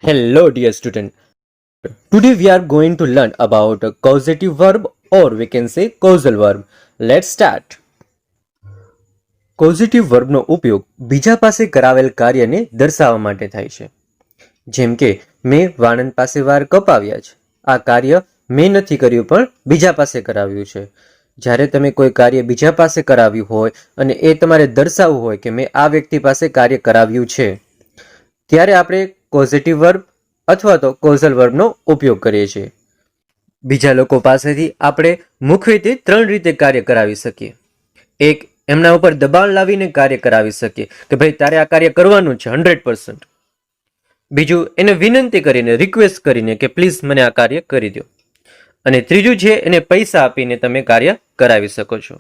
Hello, dear student. Today we are going to learn about a causative verb, or we can say causal verb. Let's start. Causative વર્બનો ઉપયોગ બીજા પાસે કરાવેલ કાર્યને દર્શાવવા માટે થાય છે. જેમ કે મેં વાણંદ પાસે વાળ કપાવ્યા છે. આ કાર્ય મેં નથી કર્યું પણ બીજા પાસે કરાવ્યું છે. જ્યારે તમે કોઈ કાર્ય બીજા પાસે કરાવ્યું હોય અને એ તમારે દર્શાવવું હોય કે મેં આ વ્યક્તિ પાસે કાર્ય કરાવ્યું છે, ત્યારે આપણે કોઝેટિવ વર્બ અથવા તો કોઝલ વર્બનો ઉપયોગ કરીએ છીએ. બીજા લોકો પાસેથી આપણે મુખ્યત્વે 3 રીતે કાર્ય કરાવી શકીએ. એક, એમના ઉપર દબાણ લાવીને કાર્ય કરાવી શકીએ કે ભાઈ તારે આ કાર્ય કરવાનું છે 100%. બીજું, એને વિનંતી કરીને, રિક્વેસ્ટ કરીને કે પ્લીઝ મને આ કાર્ય કરી દો. અને ત્રીજું છે, એને પૈસા આપીને તમે કાર્ય કરાવી શકો છો.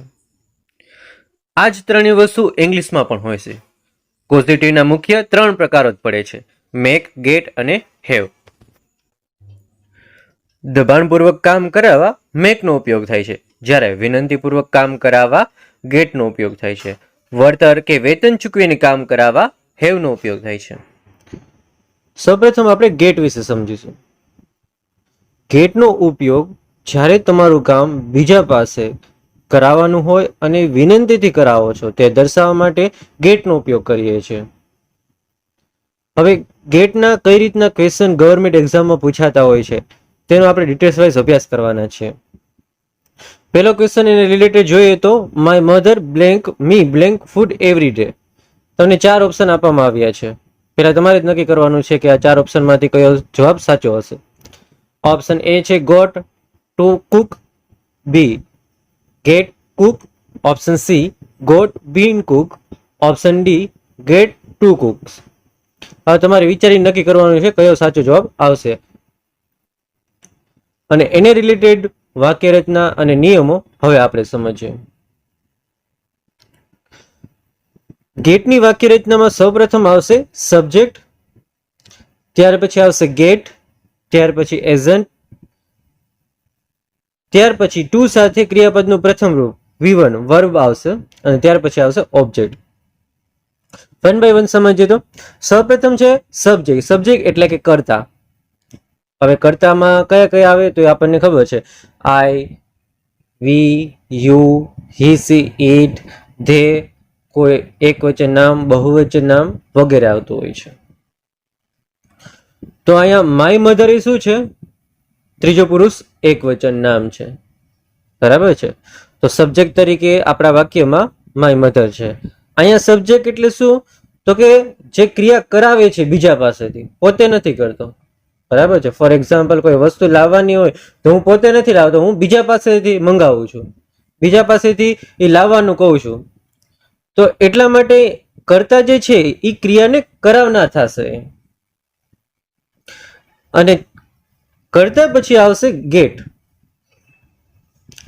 આ જ ત્રણેય વસ્તુ ઇંગ્લિશમાં પણ હોય છે. કોઝેટિવના મુખ્ય 3 પ્રકારો જ પડે છે: મેક, ગેટ અને હેવ. દબાણપૂર્વક કામ કરાવવા મેકનો ઉપયોગ થાય છે, જ્યારે વિનંતીપૂર્વક કામ કરાવવા ગેટનો ઉપયોગ થાય છે. વળતર કે વેતન ચૂકવીને કામ કરાવવા હેવનો ઉપયોગ થાય છે. સૌપ્રથમ આપણે ગેટ વિશે સમજીશું. ગેટનો ઉપયોગ જ્યારે તમારું કામ બીજા પાસે કરાવવાનું હોય અને વિનંતીથી કરાવો છો તે દર્શાવવા માટે ગેટનો ઉપયોગ કરીએ છીએ. હવે ગેટના કઈ રીતના ક્વેશ્ચન ગવર્મેન્ટ એક્ઝામમાં પૂછાતા હોય છે તેનો આપણે ડિટેલ્સ વાઇઝ અભ્યાસ કરવાના છે. પહેલો ક્વેશ્ચન એને રિલેટેડ જોઈએ તો my mother blank me blank food every day. તમને 4 ઓપ્શન આપવામાં આવ્યા છે. પહેલા તમારે જ નક્કી કરવાનું છે કે આ 4 ઓપ્શનમાંથી કયો જવાબ સાચો હશે. ઓપ્શન એ છે got to cook, B get cook, option C got been cook, option D get to cooks. હવે તમારે વિચારીને નક્કી કરવાનું છે કયો સાચો જવાબ આવશે. અને એને રિલેટેડ વાક્ય રચના અને નિયમો હવે આપણે સમજીએ. ગેટની વાક્ય રચનામાં સૌપ્રથમ આવશે સબ્જેક્ટ, ત્યાર પછી આવશે ગેટ, ત્યાર પછી એજન્ટ, ત્યાર પછી ટુ સાથે ક્રિયાપદનું પ્રથમ રૂપ V1 વર્બ આવશે અને ત્યાર પછી આવશે ઓબ્જેક્ટ. 1 by 1 સમજીએ તો સૌપ્રથમ છે સબ્જેક્ટ. સબ્જેક્ટ એટલે કે કર્તા. હવે કર્તામાં કયા કયા આવે તો આપણને ખબર છે. I, we, you, he, she, it, they, કોઈ એક વચન નામ, બહુવચન નામ વગેરે આવતું હોય છે. તો અહીંયા માય મધર એ શું છે? ત્રીજો પુરુષ એક વચન નામ છે. બરાબર છે. તો સબ્જેક્ટ તરીકે આપણા વાક્યમાં માય મધર છે. અહીંયા સબ્જેક્ટ એટલે શું? તો કે જે ક્રિયા કરાવે છે બીજા પાસેથી, પોતે નથી કરતો. બરાબર છે. ફોર એક્ઝામ્પલ કોઈ વસ્તુ લાવવાની હોય તો હું પોતે નથી લાવતો, હું બીજા પાસેથી મંગાવું છું, બીજા પાસેથી એ લાવવાનું કહું છું. તો એટલા માટે કર્તા જે છે એ ક્રિયાને કરાવનાર થશે. અને કરતા પછી આવશે ગેટ.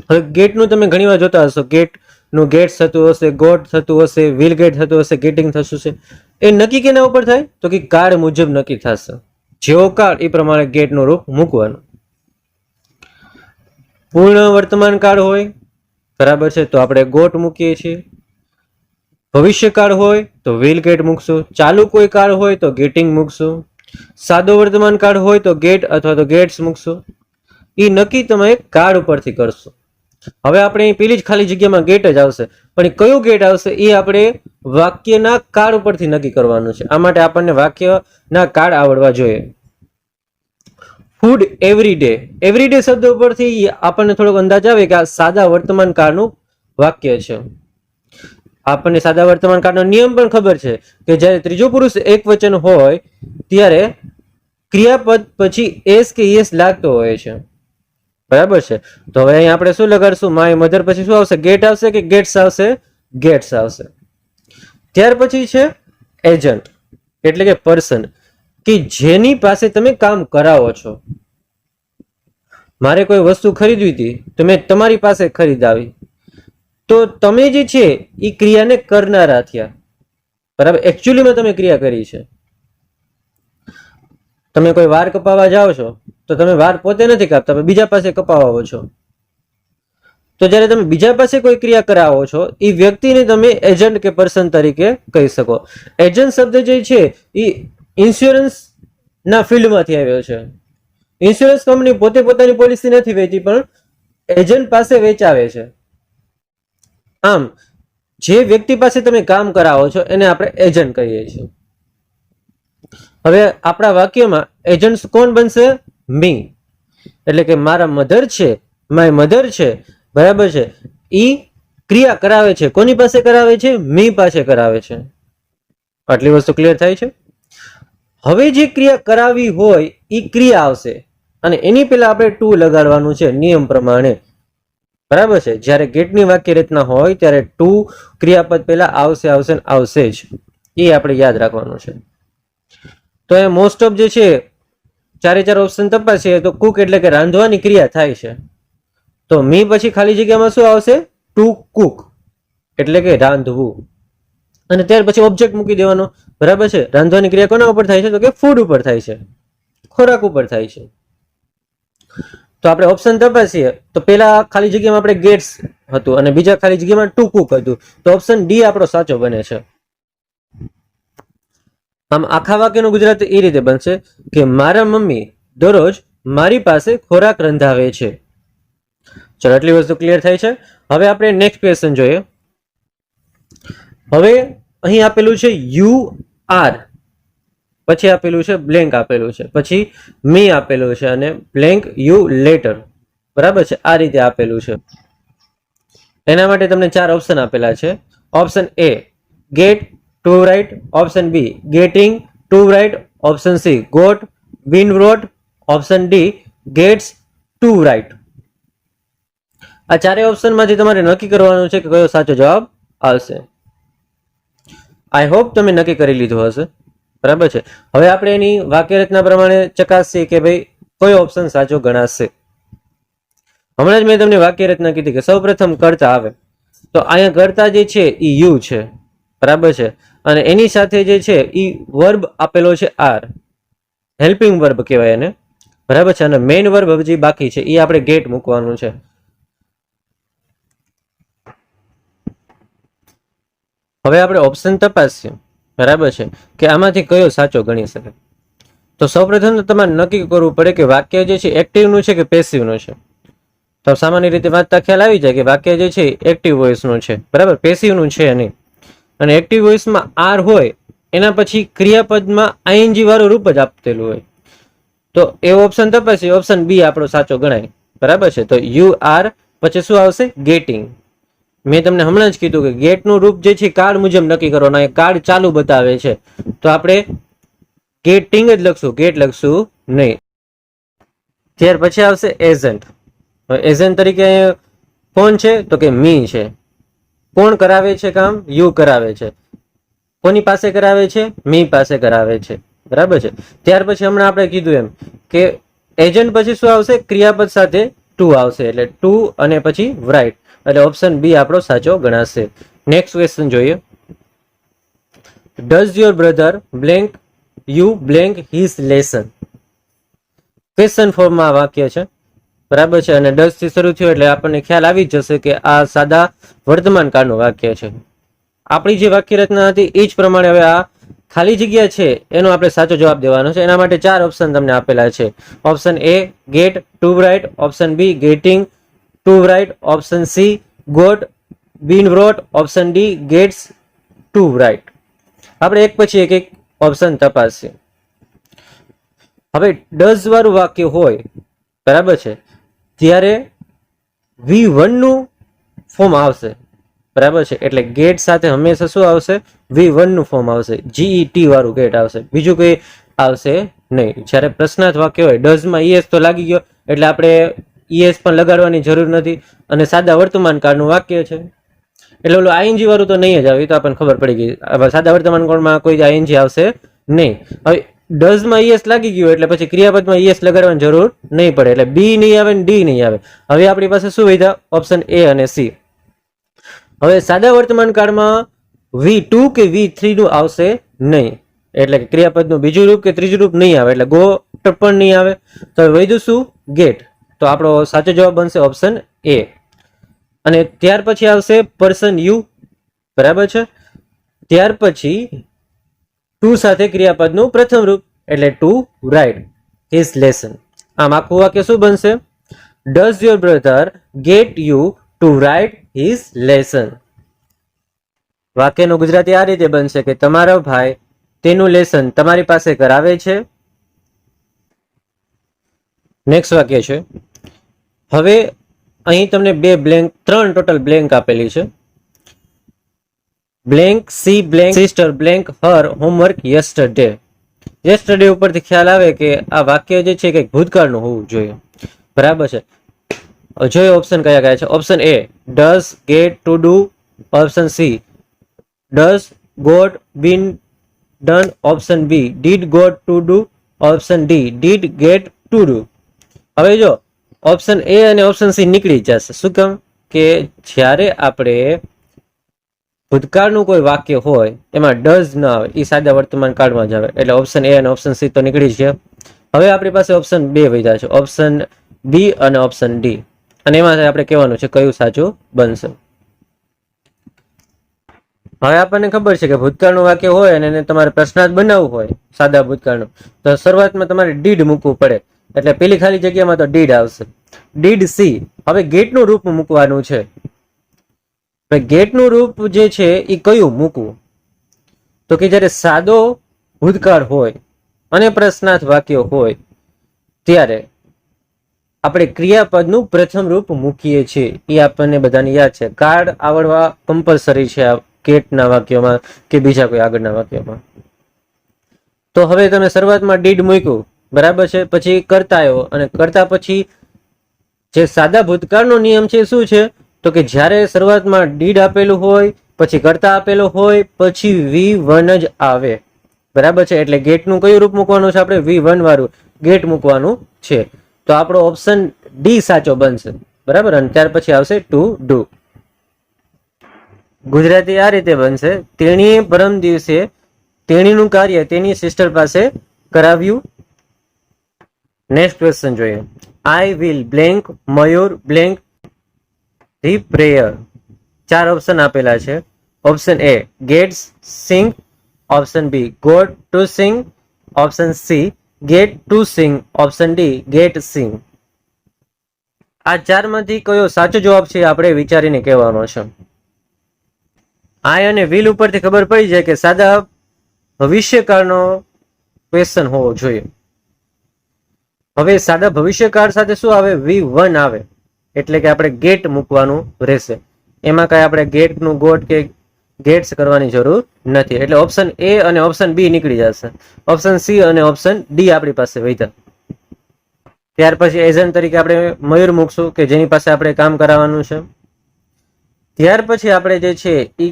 હવે ગેટનું તમે ઘણી વાર જોતા હશો, ગેટનું ગેટ થતું હશે, ગોટ થતું હશે, વિલ ગેટ થતું હશે, ગેટિંગ થતું હશે. એ નક્કી કેના ઉપર થાય? તો કે કાળ મુજબ નક્કી થશે. જેવો કાળ એ પ્રમાણે ગેટનું રૂપ મૂકવાનું. પૂર્ણ વર્તમાન કાળ હોય, બરાબર છે, તો આપણે ગોટ મૂકીએ છીએ. ભવિષ્યકાળ હોય તો વિલ ગેટ મૂકશું. ચાલુ કોઈ કાળ હોય તો ગેટિંગ મૂકશું. સાદો વર્તમાન કાળ હોય તો ગેટ અથવા તો ગેટ્સ મૂકશું. એ નક્કી તમે કાળ ઉપરથી કરશો. હવે આપણે પેલી જ ખાલી જગ્યામાં ગેટ જ આવશે, પણ કયો ગેટ આવશે એ આપણે વાક્યના કાળ ઉપરથી નક્કી કરવાનું છે. આ માટે આપણને વાક્યના કાળ આવડવા જોઈએ. Food every day. Every day શબ્દ ઉપરથી આપણને થોડોક અંદાજ આવે કે આ સાદા વર્તમાન કાળનું વાક્ય છે. આપણને સાદા વર્તમાન કાળનો નિયમ પણ ખબર છે કે જ્યારે ત્રીજો પુરુષ એક વચન હોય ત્યારે ક્રિયાપદ પછી એસ કે યસ લાગતો હોય છે. બરાબર છે. તો હવે અહીં આપણે શું લગાડશું? માય મધર પછી શું આવશે? ગેટ આવશે કે ગેટ્સ આવશે? ગેટ્સ આવશે. ત્યાર પછી છે એજન્ટ એટલે કે પર્સન, કે જેની પાસે તમે કામ કરાવો છો. મારે કોઈ વસ્તુ ખરીદવી હતી તો મેં તમારી પાસે ખરીદાવી, તો તમે જે છે એ ક્રિયાને કરનારા થયા. બરાબર. એકચ્યુઅલીમાં તમે ક્રિયા કરી છે. તમે કોઈ વાળ કપાવવા જાઓ છો તો તમે વાળ પોતે નથી કાપતા, બીજા પાસે કપાવો છો. તો જ્યારે તમે બીજા પાસે કોઈ ક્રિયા કરાવો છો એ વ્યક્તિને તમે એજન્ટ કે પર્સન તરીકે કહી શકો. એજન્ટ શબ્દ જે છે એ ઇન્સ્યોરન્સ ના ફિલ્ડમાંથી આવ્યો છે. ઇન્સ્યોરન્સ કંપની પોતે પોતાની પોલિસી નથી વેચી, પણ એજન્ટ પાસે વેચાવે છે. આમ જે વ્યક્તિ પાસે તમે કામ કરાવો છો એને આપણે એજન્ટ કહીએ છીએ. હવે આપણા વાક્યમાં એજન્ટ કોણ બનશે? મી. એટલે કે મારા મધર છે, માય મધર છે, બરાબર છે, ઈ ક્રિયા કરાવે છે. કોની પાસે કરાવે છે? મી પાસે કરાવે છે. આટલી વસ્તુ ક્લિયર થાય છે. હવે જે ક્રિયા કરાવી હોય એ ક્રિયા આવશે અને એની પહેલા આપણે ટુ લગાડવાનું છે નિયમ પ્રમાણે, બરાબર છે. જ્યારે ગેટની વાક્ય રચના હોય ત્યારે ટુ ક્રિયાપદ પહેલા આવશે આવશે ને આવશે જ, એ આપણે યાદ રાખવાનું છે. તો એ મોસ્ટ ઓફ જે છે 4 ઓપ્શન તપાસીએ તો કુક એટલે કે રાંધવાની ક્રિયા થાય છે. તો મી પછી ખાલી જગ્યામાં શું આવશે? ટુ કુક એટલે કે રાંધવું. અને ત્યાર પછી ઓબ્જેક્ટ મૂકી દેવાનો, બરાબર છે. રાંધવાની ક્રિયા કોના ઉપર થાય છે? તો કે ફૂડ ઉપર થાય છે, ખોરાક ઉપર થાય છે. તો આપણે ઓપ્શન તપાસીએ તો પેલા ખાલી જગ્યામાં આપણે ગેટ્સ હતું અને બીજા ખાલી જગ્યામાં ટુ કુક હતું. તો ઓપ્શન ડી આપણો સાચો બને છે. આમ આખા વાક્યનું ગુજરાતી એ રીતે બનશે કે મારા મમ્મી દરરોજ મારી પાસે ખોરાક રંધાવે છે. ચલો આટલી વસ્તુ ક્લિયર થાય છે. હવે આપણે નેક્સ્ટ ક્વેશ્ચન જોઈએ. હવે અહીં આપેલું છે યુ આર, પછી આપેલું છે બ્લેન્ક આપેલું છે, પછી મી આપેલું છે અને બ્લેન્ક યુ લેટર, બરાબર છે. આ રીતે આપેલું છે. એના માટે તમને 4 ઓપ્શન આપેલા છે. Option A get, to write. Option B getting, to write. Option C got, been brought. Option D gets, to write. આ 4 ઓપ્શનમાંથી તમારે નક્કી કરવાનું છે કે કયો સાચો જવાબ આવશે. આઈ હોપ તમે નક્કી કરી લીધું હશે, બરાબર છે. હવે આપણે એની વાક્ય રચના પ્રમાણે ચકાસીએ કે ભાઈ કયો ઓપ્શન સાચો ગણાશે. હમણાં જ મેં તમને વાક્ય રચના કીધી કે સૌ પ્રથમ કર્તા આવે, તો અહીંયા કર્તા જે છે એ યુ છે, બરાબર છે. અને એની સાથે જે છે એ વર્બ આપેલો છે આર, હેલ્પિંગ વર્બ કહેવાય એને, બરાબર છે. અને મેઇન વર્બ હજી બાકી છે, એ આપણે ગેટ મૂકવાનું છે. હવે આપણે ઓપ્શન તપાસીએ, બરાબર છે, કે આમાંથી કયો સાચો ગણી શકે. તો સૌપ્રથમ તમારે નક્કી કરવું પડે કે વાક્ય જે છે એક્ટિવનું છે કે પેસિવનું છે. તો સામાન્ય રીતે વાંચતા ખ્યાલ આવી જાય કે વાક્ય જે છે એક્ટિવ વોઇસનું છે, બરાબર, પેસિવનું છે નહીં. અને એક્ટિવ વોઇસમાં આર હોય એના પછી ક્રિયાપદમાં આઈએનજી વાળું રૂપ જ આપેલું હોય. તો એ ઓપ્શન તપાસી, ઓપ્શન બી આપણો સાચો ગણાય, બરાબર છે. તો યુ આર પછી શું આવશે? ગેટિંગ. મેં તમને હમણાં જ કીધું કે ગેટનું રૂપ જે છે કાર્ડ મુજબ નક્કી કરવાનું. એ કાર્ડ ચાલુ બતાવે છે તો આપણે ગેટિંગ જ લખશું, ગેટ લખશું નહીં. ત્યાર પછી આવશે એજન્ટ. એજન્ટ તરીકે કોણ છે? તો કે મી છે. કોણ કરાવે છે કામ? યુ કરાવે છે. કોની પાસે કરાવે છે? મી પાસે કરાવે છે, બરાબર છે. ત્યાર પછી હમણાં આપણે કીધું એમ કે એજન્ટ પછી શું આવશે? ક્રિયાપદ સાથે ટુ આવશે, એટલે ટુ અને પછી રાઇટ, એટલે ઓપ્શન બી આપણો સાચો ગણાશે. નેક્સ્ટ ક્વેશ્ચન જોઈએ. Does your brother blank you blank his lesson. Question ફોર્મમાં વાક્ય છે, બરાબર છે. અને ડઝ થી શરૂ થયું એટલે આપણને ખ્યાલ આવી જ જશે કે આ સાદા વર્તમાન કાળનું વાક્ય છે. આપણી જે વાક્ય રચના હતી એ જ પ્રમાણે હવે આ ખાલી જગ્યા છે એનો આપણે સાચો જવાબ દેવાનો છે. એના માટે 4 ઓપ્શન તમને આપેલા છે. Option A get, to write. Option B getting, to write. Option C got, been brought. Option D gets, to write. આપણે એક પછી એક ઓપ્શન તપાસીએ. હવે ડઝ વાળું વાક્ય હોય, બરાબર છે, ત્યારે V1 નું ફોર્મ આવશે, બરાબર છે. એટલે ગેટ સાથે હંમેશા શું આવશે? V1 નું ફોર્મ આવશે. GET વાળું ગેટ આવશે, બીજું કઈ આવશે નહીં. જ્યારે પ્રશ્નાર્થ વાક્ય હોય, ડઝમાં ES તો લાગી ગયો એટલે આપણે ES પણ લગાડવાની જરૂર નથી. અને સાદા વર્તમાન કાળનું વાક્ય છે એટલે ઓલું આઈએનજી વાળું તો નહીં જ આવે, તો આપણને ખબર પડી ગઈ. સાદા વર્તમાન કાળમાં કોઈ આઈએનજી આવશે નહીં. હવે ડઝમાં ES લાગી ગયું એટલે પછી ક્રિયાપદમાં ES લગાડવાની જરૂર નહીં પડે, એટલે બી નહીં આવે ને ડી નહીં આવે. હવે આપણી પાસે શું વધ્યા? ઓપ્શન એ અને સી. હવે સાદા વર્તમાન કાળમાં V2 કે V3 નું આવશે નહીં, એટલે કે ક્રિયાપદનું બીજું રૂપ કે ત્રીજું રૂપ નહીં આવે, એટલે ગોટ પણ નહીં આવે. તો વધ્યું શું? ગેટ. તો આપણો સાચો જવાબ બનશે ઓપ્શન એ. અને ત્યાર પછી આવશે પર્સન યુ, બરાબર છે. ત્યાર પછી ટુ સાથે ક્રિયાપદનું પ્રથમ રૂપ એટલે ટુ રાઇટ હિઝ લેસન. આમ આખું વાક્ય શું બનશે? Does your brother get you to write his lesson? વાક્યનું ગુજરાતી આ રીતે બનશે કે તમારો ભાઈ તેનું લેસન તમારી પાસે કરાવે છે. નેક્સ્ટ વાક્ય છે, હવે અહીં તમને ત્રણ ટોટલ બ્લેન્ક આપેલી છે. Blank C blank sister blank her homework yesterday. Yesterday ઉપરથી ખ્યાલ આવે કે આ વાક્ય જે છે કંઈક ભૂતકાળનું હોવું જોઈએ. બરાબર છે. જોઈએ ઓપ્શન કયા કયા છે. Option A does get to do. Option C does got been done. Option B did got to do. Option D did get to do. હવે જો ઓપ્શન એ અને ઓપ્શન સી નીકળી જશે. શું કેમ? કે જ્યારે આપણે ભૂતકાળનું કોઈ વાક્ય હોય એમાં ડઝ ન આવે, એ સાદા વર્તમાન કાળમાં જ આવે. એટલે ઓપ્શન એ અને ઓપ્શન સી તો નીકળી છે. હવે આપણી પાસે ઓપ્શન 2 વધ્યા છે, ઓપ્શન બી અને ઓપ્શન ડી. અને એમાં આપણે કહેવાનું છે કયું સાચું બનશે. હવે આપણને ખબર છે કે ભૂતકાળનું વાક્ય હોય અને એને તમારે પ્રશ્નાર્થ બનાવવું હોય સાદા ભૂતકાળનું, તો શરૂઆતમાં તમારે ડીડ મૂકવું પડે. એટલે પેલી ખાલી જગ્યામાં તો ડીડ આવશે. Did she. હવે ગેટનું રૂપ મૂકવાનું છે. ગેટનું રૂપ જે છે એ કયું મૂકવું? તો કે જ્યારે સાદો ભૂતકાળ હોય અને પ્રશ્નાર્થ વાક્ય હોય ત્યારે આપણે ક્રિયાપદનું પ્રથમ રૂપ મૂકીએ છીએ. એ આપણને બધાને યાદ છે. કાર્ડ આવડવા કમ્પલસરી છે આ ગેટના વાક્યોમાં કે બીજા કોઈ આગળના વાક્યોમાં. તો હવે તમે શરૂઆતમાં ડીડ મૂક્યું, બરાબર છે, પછી કરતા આવ્યો અને કરતા પછી જે સાદા ભૂતકાળનો નિયમ છે શું છે? તો કે જ્યારે શરૂઆતમાં ડીડ આપેલું હોય, પછી કરતા આપેલું હોય, પછી V1 જ આવે. બરાબર છે. એટલે ગેટનું કયું રૂપ મૂકવાનું છે? આપણે V1 વાળું ગેટ મૂકવાનું છે. તો આપણો ઓપ્શન ડી સાચો બનશે. બરાબર. અને ત્યાર પછી આવશે ટુ ડુ. ગુજરાતી આ રીતે બનશે, તેણીએ પરમ દિવસે તેણીનું કાર્ય તેની સિસ્ટર પાસે કરાવ્યું. નેક્સ્ટ ક્વેશ્ચન જોઈએ. I will blank Mayur blank the prayer. 4 option આપેલા છે. Option A gets sing. Option B got to sing. Option C get to sing. Option D get sing. આ 4 માંથી કયો સાચો જવાબ છે આપણે વિચારીને કહેવાનો છે. આઈ અને વિલ ઉપરથી ખબર પડી જાય કે સાદા ભવિષ્યકાળનો ક્વેશ્ચન હોવો જોઈએ. હવે સાદા ભવિષ્યકાળ સાથે શું આવે? V1 આવે. એટલે કે આપણે ગેટ મૂકવાનું રહેશે. એમાં કઈ આપણે ગેટનું ગોટ કે ગેટ્સ કરવાની જરૂર નથી. એટલે ઓપ્શન એ અને ઓપ્શન બી નીકળી જશે. ઓપ્શન સી અને ઓપ્શન ડી આપણી પાસે વધ્યા. ત્યાર પછી એજન્ટ તરીકે આપણે મયુર મૂકશું કે જેની પાસે આપણે કામ કરાવવાનું છે. ત્યાર પછી આપણે જે છે એ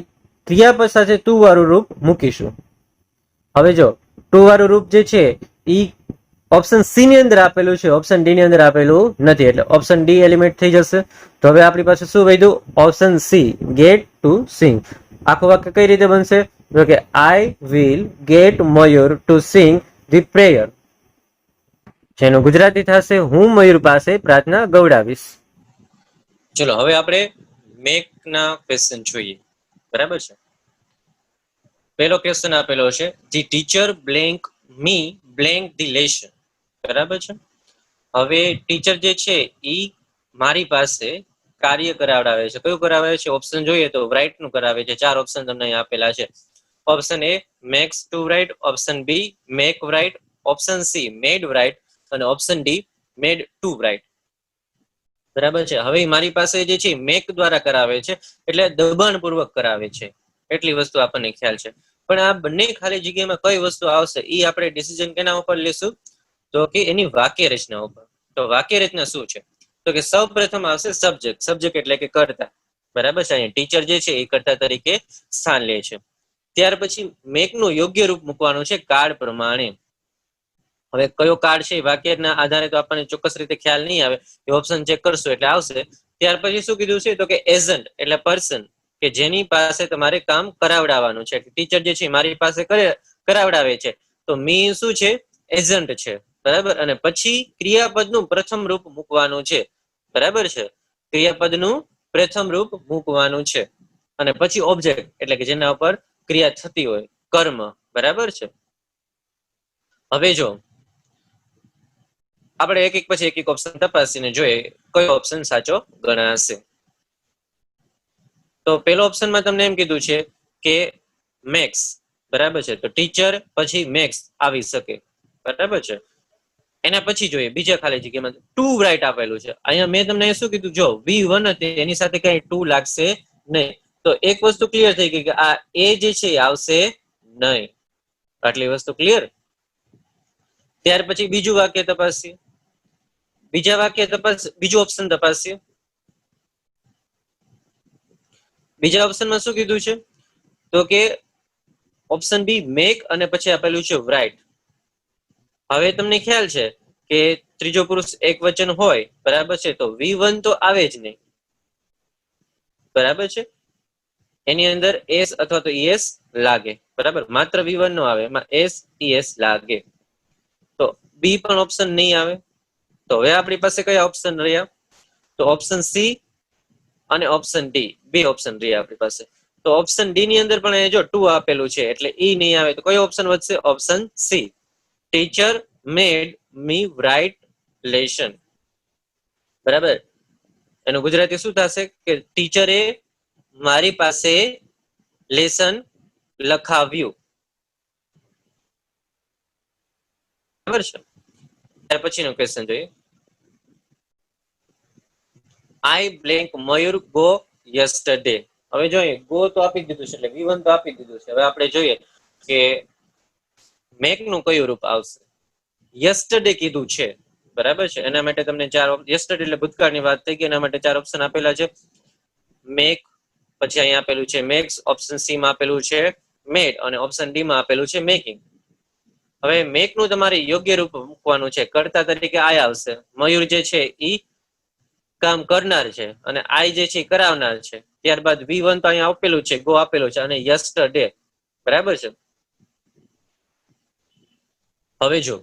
ક્રિયાપદ સાથે ટુ વાળું રૂપ મૂકીશું. હવે જો ટુ વાળું રૂપ જે છે એ ઓપ્શન સી ની અંદર આપેલું છે, ઓપ્શન ડી ની અંદર આપેલું નથી. એટલે ઓપ્શન ડી એલિમેન્ટ થઈ જશે. તો હવે આપણી પાસે શું વધ્યું? Option C get to sing. આખું વાક્ય કઈ રીતે બનશે? તો કે I will get Mayur to sing the prayer. જેનું ગુજરાતી થશે હું મયુર પાસે પ્રાર્થના ગવડાવીશ. ચલો હવે આપણે મેક ના ક્વેશ્ચન જોઈએ. બરાબર છે. પહેલો ક્વેશ્ચન આપેલો છે, the teacher blank me blank the lesson. બરાબર છે. હવે ટીચર જે છે ઈ મારી પાસે કાર્ય કરાવડાવે છે. કયું કરાવે છે? ઓપ્શન જોઈએ તો રાઇટ નું કરાવે છે. 4 ઓપ્શન તમને અહીં આપેલા છે. Option A makes to write. Option B make write. Option C made write. અને option D made to write. બરાબર છે. હવે મારી પાસે જે છે મેક દ્વારા કરાવે છે, એટલે દબાણપૂર્વક કરાવે છે. એટલી વસ્તુ આપણને ખ્યાલ છે. પણ આ બંને ખાલી જગ્યામાં કઈ વસ્તુ આવશે એ આપણે ડિસિઝન કેના ઉપર લેશું? તો કે એની વાક્ય રચના ઉપર. તો વાક્ય રચના શું છે? તો કે સૌ પ્રથમ આવશે સબ્જેક્ટ. સબ્જેક્ટ એટલે કે કર્તા. બરાબર છે. અહીંયા ટીચર જે છે એ કર્તા તરીકે સ્થાન લે છે. ત્યાર પછી મેક નું યોગ્ય રૂપ મૂકવાનું છે કાર્ડ પ્રમાણે. હવે કયો કાર્ડ છે વાક્યના આધારે તો આપણને ચોક્કસ રીતે ખ્યાલ નહીં આવે. એ ઓપ્શન ચેક કરશો એટલે આવશે. ત્યાર પછી શું કીધું છે? તો કે એજન્ટ એટલે પર્સન કે જેની પાસે તમારે કામ કરાવડાવવાનું છે. ટીચર જે છે મારી પાસે કરાવડાવે છે. તો મી શું છે? એજન્ટ છે. બરાબર. અને પછી ક્રિયાપદનું પ્રથમ રૂપ મૂકવાનું છે. બરાબર છે. ક્રિયાપદનું પ્રથમ રૂપ મૂકવાનું છે. અને પછી ઓબ્જેક્ટ એટલે કે જેના ઉપર ક્રિયા થતી હોય, કર્મ. બરાબર છે. હવે જો આપણે એક એક પછી એક એક ઓપ્શન તપાસીને જોઈએ કયો ઓપ્શન સાચો ગણાશે. તો પેલો ઓપ્શનમાં તમને એમ કીધું છે કે મેક્સ, બરાબર છે, તો ટીચર પછી મેક્સ આવી શકે, બરાબર છે. એના પછી જોઈએ બીજા ખાલી જગ્યામાં ટુ રાઈટ આપેલું છે. અહીંયા મેં તમને શું કીધું, જો V1 હતી એની સાથે કઈ ટુ લાગશે નહીં. તો એક વસ્તુ ક્લિયર થઈ ગઈ કે આ એ જે છે એ આવશે નહીં. આટલી વસ્તુ ક્લિયર. ત્યાર પછી બીજું વાક્ય તપાસીએ. બીજું ઓપ્શન તપાસીએ. બીજા ઓપ્શનમાં શું કીધું છે, તો કે ઓપ્શન બી મેક અને પછી આપેલું છે રાઈટ. હવે તમને ખ્યાલ છે કે ત્રીજો પુરુષ એક વચન હોય, બરાબર છે, તો V1 તો આવે જ નહીં, બરાબર છે. એની અંદર એસ અથવા તો ઈએસ લાગે, બરાબર. માત્ર V1 નો આવે, એમાં એસ ઈએસ લાગે. તો બી પણ ઓપ્શન નહીં આવે. તો હવે આપણી પાસે કયા ઓપ્શન રહ્યા, તો ઓપ્શન સી અને ઓપ્શન ડી, બે ઓપ્શન રહ્યા આપણી પાસે. તો ઓપ્શન ડી ની અંદર પણ જો ટુ આપેલું છે એટલે ઈ નહીં આવે. તો કયો ઓપ્શન વધશે, ઓપ્શન સી, ટીચર મેડ મી રાઇટ લેશન, બરાબર. એનું ગુજરાતી શું થશે કે ટીચરે મારી પાસે લેસન લખાવ્યું, બરાબર છે. ત્યાર પછીનો ક્વેશ્ચન જોઈએ. I blank Mayur go yesterday. હવે જોઈએ ગો તો આપી દીધું છે એટલે V1 તો આપી દીધું છે. હવે આપણે જોઈએ કે મેક નું કયું રૂપ આવશે. યસ્ટરડે કીધું છે, બરાબર છે. એના માટે તમને ચાર, યસ્ટરડે એટલે ભૂતકાળની વાત થઈ ગઈ, એના માટે ચાર ઓપ્શન આપેલા છે. મેક, પછી અહીંયા આપેલું છે મેક્સ, ઓપ્શન સી માં આપેલું છે મેડ અને ઓપ્શન ડી માં આપેલું છે મેકિંગ. હવે મેક નું તમારે યોગ્ય રૂપ મૂકવાનું છે. કર્તા તરીકે આય આવશે. મયુર જે છે ઈ કામ કરનાર છે અને આઈ જે છે કરાવનાર છે. ત્યારબાદ V1 તો અહીંયા આપેલું છે, ગો આપેલું છે, અને યસ્ટરડે, બરાબર છે. હવે જો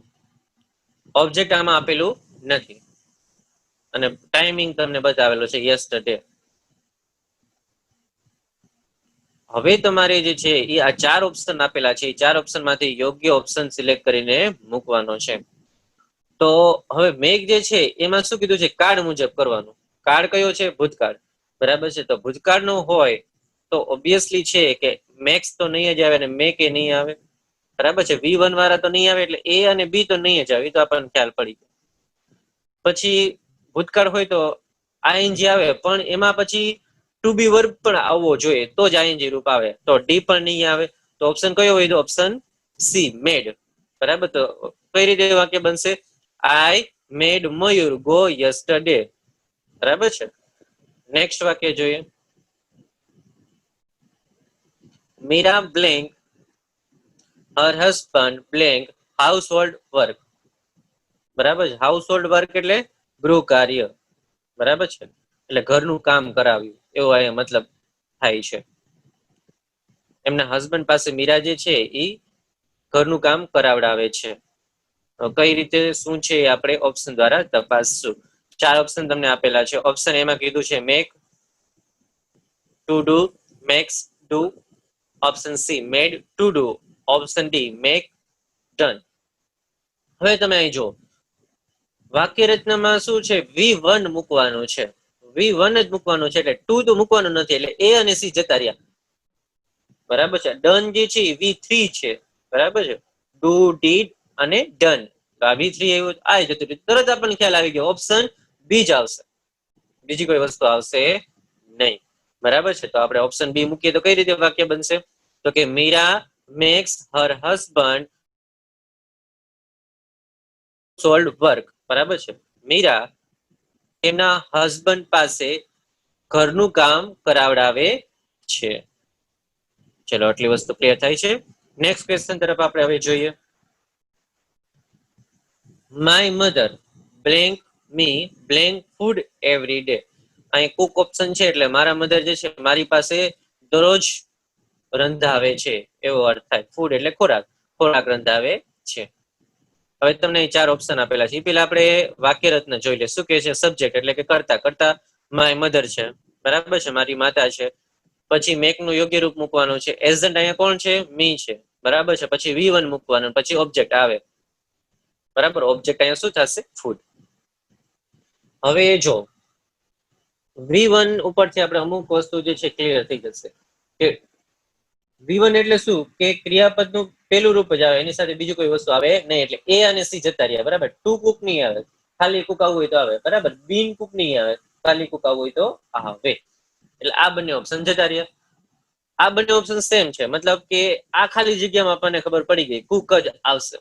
ઓબ્જેક્ટ આમાં આપેલું નથી અને ટાઈમિંગ તમને બતાવેલો છે યસ્ટરડે. હવે તમારે જે છે એ આ ચાર ઓપ્શન આપેલા છે, એ ચાર ઓપ્શન માંથી યોગ્ય ઓપ્શન સિલેક્ટ કરીને મૂકવાનો છે. તો હવે મેઘ જે છે એમાં શું કીધું છે, કાર્ડ મુજબ કરવાનું. કાર્ડ કયો છે, ભૂતકાળ, બરાબર છે. તો ભૂતકાળ નો હોય તો ઓબ્વિયસલી છે કે મેક્સ તો નહીં જ આવે અને મેક એ નહીં આવે, બરાબર છે. V1 વાળા તો નહીં આવે એટલે એ અને બી તો નહીં જ આવે, તો આપણને ખ્યાલ પડી ગયો. પછી ભૂતકાળ હોય તો આઈએનજી આવે, પણ એમાં પછી ટુ બી વર્બ પણ આવવો જોઈએ તો જ આઈએનજી રૂપ આવે. તો ડી પણ નહીં આવે. તો ઓપ્શન કયો હોય, તો ઓપ્શન સી મેડ, બરાબર. તો કઈ રીતે વાક્ય બનશે, આઈ મેડ મયુર ગો યસ્ટરડે, બરાબર છે. નેક્સ્ટ વાક્ય જોઈએ. Meera blank her husband blank household work, બરાબર છે. હાઉસહોલ્ડ વર્ક એટલે ગૃહ કાર્ય, બરાબર છે. એટલે ઘરનું કામ કરાવ્યું એવો અહીંયા મતલબ થાય છે. એમના હસબન્ડ પાસે મીરા જે છે એ ઘરનું કામ કરાવડાવે છે. કઈ રીતે શું છે એ આપણે ઓપ્શન દ્વારા તપાસશું. ચાર ઓપ્શન તમને આપેલા છે. ઓપ્શન એમાં કીધું છે make, to do, makes, do. Option C made, to do. Option D make, done. હવે તમે અહીં જો વાક્ય રચનામાં શું છે, V1 મૂકવાનું છે. V1 જ મૂકવાનું છે એટલે ટુ તો મૂકવાનું નથી, એટલે એ અને સી જતા રહ્યા, બરાબર છે. ડન જે છે V3 છે, બરાબર છે. ડુ, ડીડ અને ડન. તો આ V3 આવ્યું, આ જતું રહ્યું. તરત આપણને ખ્યાલ આવી ગયો ઓપ્શન બી જ આવશે, બીજી કોઈ વસ્તુ આવશે નહીં, બરાબર છે. તો આપણે ઓપ્શન બી મૂકીએ તો કઈ રીતે વાક્ય બનશે, તો કે Meera makes her husband sold work, બરાબર છે. મીરા એમના હસબન્ડ પાસે ઘરનું કામ કરાવડાવે છે. ચલો આટલી વસ્તુ ક્લિયર થાય છે. નેક્સ્ટ ક્વેશ્ચન તરફ આપણે હવે જોઈએ. My mother blank me blank food every day. અહીં કુક ઓપ્શન છે એટલે મારા મધર જે છે મારી પાસે દરરોજ રંધાવે છે એવો અર્થ થાય. ફૂડ એટલે ખોરાક, ખોરાક રંધાવે છે. હવે તમને ચાર ઓપ્શન આપેલા છે. પેલા આપણે વાક્ય રચના જોઈ લે. શું કે છે, સબ્જેક્ટ એટલે કે કર્તા, કર્તા માય મધર છે, બરાબર છે, મારી માતા છે. પછી મેક નું યોગ્ય રૂપ મૂકવાનું છે. એઝન્ટ અહીંયા કોણ છે, મી છે, બરાબર છે. પછી V1 મૂકવાનું, પછી ઓબ્જેક્ટ આવે, બરાબર, ઓબ્જેક્ટ અહીંયા શું થશે? ફૂડ. હવે જો V1 ઉપરથી આપણે અમુક વસ્તુ જે છે ક્લિયર થઈ જશે કે V1 એટલે શું કે ક્રિયાપદનું પેલું રૂપ જ આવે, એની સાથે બીજું કોઈ વસ્તુ આવે નહીં. એટલે A અને C જતા રહ્યા. બરાબર, ટુ કુક નહીં આવે, ખાલી કુક આવવું હોય તો આવે. બરાબર, બીન કુક નહીં આવે, ખાલી કુક આવવું હોય તો આવે. એટલે આ બંને ઓપ્શન જતા રહ્યા. આ બંને ઓપ્શન સેમ છે, મતલબ કે આ ખાલી જગ્યામાં આપણને ખબર પડી ગઈ કુક જ આવશે.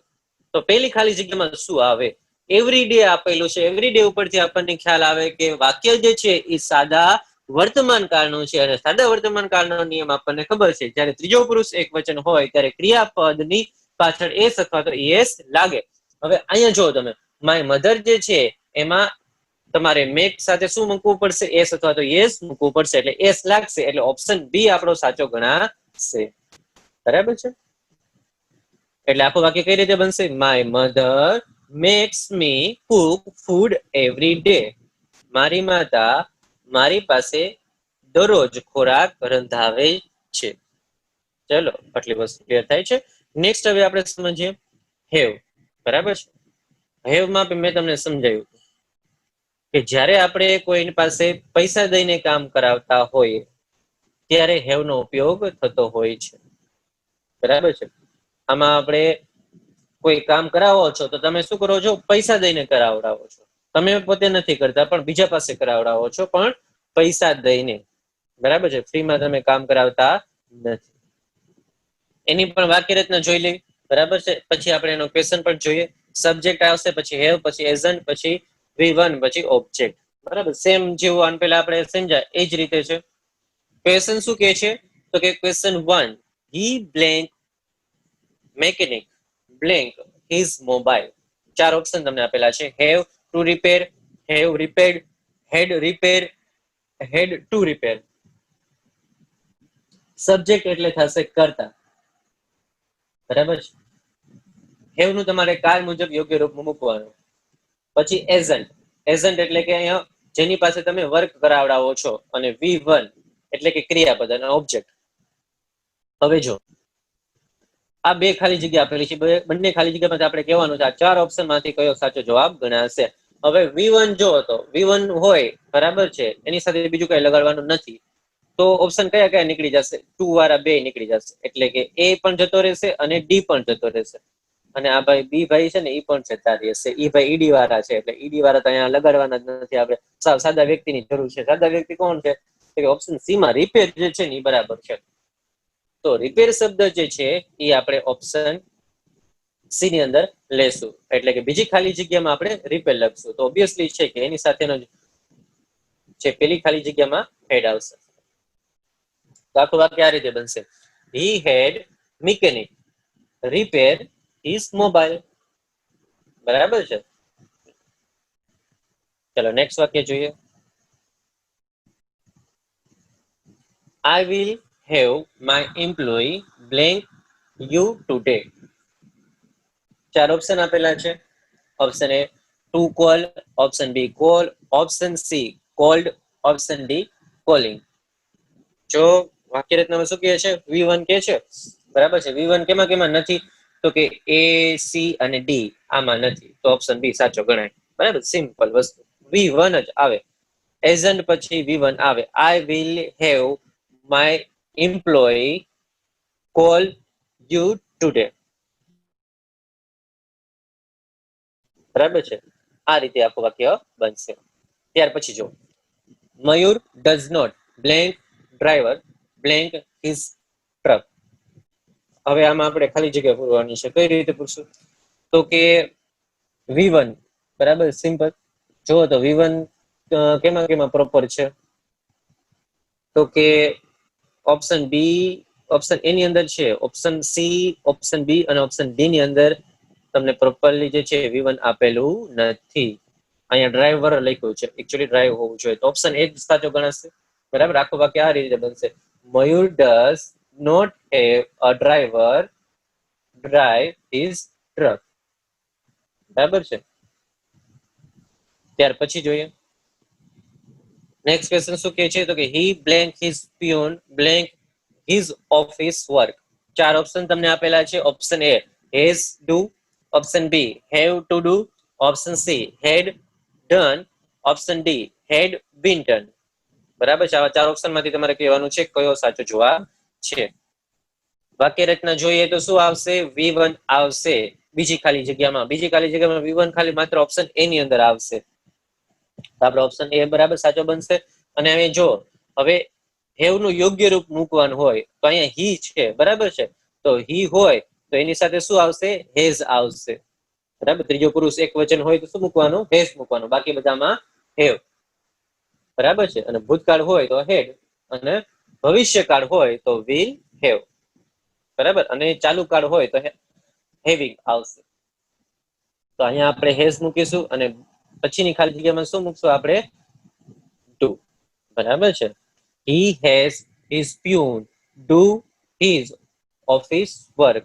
તો પેલી ખાલી જગ્યામાં શું આવે? એવરી ડે આપેલું છે. એવરી ડે ઉપરથી આપણને ખ્યાલ આવે કે વાક્ય જે છે એ સાદા વર્તમાન કાળનું છે, અને સાદા વર્તમાન કાળનો નિયમ આપણને ખબર છે, જ્યારે ત્રીજો પુરુષ એક વચન હોય ત્યારે ક્રિયાપદની પાછળ એસ અથવા તો એસ લાગે. હવે અહીંયા જો તમે માય મધર જે છે એમાં તમારે મેક સાથે શું મૂકવું પડશે? એસ અથવા તો યસ મૂકવું પડશે, એટલે એસ લાગશે. એટલે ઓપ્શન બી આપણો સાચો ગણાશે. બરાબર છે? એટલે આખું વાક્ય કઈ રીતે બનશે? My mother max me Cook food every day. મારી માતા મારી પાસે દરરોજ ખોરાક રંધાવે છે. ચલો, આટલી વસ્તુ ક્લિયર થાય છે. નેક્સ્ટ હવે આપણે સમજીએ હેવ. બરાબર છે? હેવમાં મેં તમને સમજાવ્યું કે જ્યારે આપણે કોઈની પાસે પૈસા દઈને કામ કરાવતા હોઈએ ત્યારે હેવનો ઉપયોગ થતો હોય છે. બરાબર છે? આમાં આપણે કોઈ કામ કરાવો છો તો તમે શું કરો છો? પૈસા દઈને કરાવડાવો છો. તમે પોતે નથી કરતા, પણ બીજા પાસે કરાવડાવો છો, પણ પૈસા દઈને. બરાબર છે? ફ્રીમાં તમે કામ કરાવતા નથી. એની પણ વાક્ય રચના જોઈ લેવી. બરાબર છે? પછી આપણે એનો ક્વેશ્ચન પણ જોઈએ. સબ્જેક્ટ આવશે, પછી હેવ, પછી એઝન્ટ, પછી V1, પછી ઓબ્જેક્ટ. બરાબર, સેમ જેવું આન પહેલા આપણે સમજાય એ જ રીતે છે. ક્વેશ્ચન શું કહે છે? તો કે question 1, he blank mechanic blank his mobile. 4 option તમને આપેલા છે. Have to repair, have repaired, had repair, had to repair. Subject એટલે થશે કર્તા. બરાબર છે? હેવ નું તમારે કાળ મુજબ યોગ્ય રૂપ મૂકવાનું. પછી એઝન્ટ. એઝન્ટ એટલે કે અહીંયા જેની પાસે તમે વર્ક કરાવડાવો છો, અને V1 એટલે કે ક્રિયાપદ અને ઓબ્જેક્ટ. હવે જો આ બે ખાલી જગ્યા આપેલી છે, બંને ખાલી જગ્યામાંથી આપણે કહેવાનું છે આ 4 ઓપ્શન માંથી કયો સાચો જવાબ ગણાશે. હવે V1 જો હતો, V1 હોય, બરાબર છે, એની સાથે બીજું કઈ લગાડવાનું નથી, તો ઓપ્શન કયા કયા નીકળી જશે? 2 વાળા બે નીકળી જશે. એટલે કે A પણ જતો રહેશે અને D પણ જતો રહેશે. અને આ ભાઈ બી ભાઈ છે ને એ પણ જતા રહેશે. એ ભાઈ ઈડી વાળા છે, એટલે ઈડી વાળા તો અહીંયા લગાડવાના જ નથી. આપણે સાદા વ્યક્તિની જરૂર છે. સાદા વ્યક્તિ કોણ છે? ઓપ્શન સી માં રિપેર જે છે ને એ બરાબર છે. તો રિપેર શબ્દ જે છે એ આપણે ઓપ્શન સી ની અંદર લેશું. એટલે કે બીજી ખાલી જગ્યામાં આપણે રિપેર લખશું. તો ઓબ્વિયસલી છે કે એની સાથેનો જે પેલી ખાલી જગ્યામાં હેડ આવશે. તો આખું વાક્ય આ રીતે બનશે. He had mechanic repair his mobile. બરાબર છે? ચલો નેક્સ્ટ વાક્ય જોઈએ. I will have my employ blank you today. 4 option આપેલા છે. Option A to call, option B call, option C called, option D calling. જો વાક્ય રચનામાં શું કહે છે? V1 કે છે. બરાબર છે? V1 કેમાં કેમાં નથી? તો કે A, C અને D આમાં નથી. તો ઓપ્શન બી સાચો ગણાય. બરાબર, સિમ્પલ વસ્તુ. V1 જ આવે. એઝન્ટ પછી V1 આવે. I will have my employ call you today. બરાબર છે? આ રીતે આખું વાક્ય બનશે. ત્યાર પછી જો Mayur does not blank driver blank his truck. હવે આમાં આપણે ખાલી જગ્યા પૂરવાની છે. કઈ રીતે પૂરશું? તો કે V1, બરાબર, સિમ્પલ. જો તો V1 કેમાં કેમાં પ્રોપર છે? તો કે ઓપ્શન બી, ઓપ્શન એ ની અંદર છે, ઓપ્શન સી, ઓપ્શન બી અને ઓપ્શન ડી ની અંદર તમને પ્રોપરલી જે છે V1 આપેલું નથી. અહીંયા ડ્રાઈવર લખ્યું છે, એકચ્યુઅલી ડ્રાઈવ હોવું જોઈએ. તો ઓપ્શન એ જ સાચો ગણાશે. બરાબર, આખું વાક્ય આ રીતે બનશે. Mayur does not have a driver drive his truck. બરાબર છે? ત્યાર પછી જોઈએ નેક્સ્ટ ક્વેશ્ચન શું કહે છે? તો કે he blank his peon blank his office work. 4 option તમને આપેલા છે. Option A has do, option B have to do, option C had done, option D had been done. બરાબર છે. આવા 4 ઓપ્શનમાંથી તમારે કહેવાનું છે કયો સાચો જવાબ છે. વાક્ય રચના જોઈએ તો શું આવશે? V1 આવશે બીજી ખાલી જગ્યામાં V1 ખાલી માત્ર ઓપ્શન એ ની અંદર આવશે. તો આપણે ઓપ્શન એ બરાબર સાચો બનશે. અને હવે જો હવે હેવ નું યોગ્ય રૂપ મૂકવાનું હોય તો અહીંયા હી છે, બરાબર છે, તો હી હોય તો એની સાથે શું આવશે? હેઝ આવશે. બરાબર, ત્રીજો પુરુષ એક વચન હોય તો શું મૂકવાનું? હેઝ મૂકવાનું. બાકી બધામાં હેવ. બરાબર છે. અને ભૂતકાળ હોય તો હેડ, અને ભવિષ્યકાળ હોય તો વિલ હેવ. બરાબર, અને ચાલુ કાળ હોય તો હેવિંગ આવશે. તો અહીંયા આપણે હેઝ મૂકીશું અને પછીની ખાલી જગ્યામાં શું મૂકશું આપણે? ડુ. બરાબર છે. He has his peon do his office work.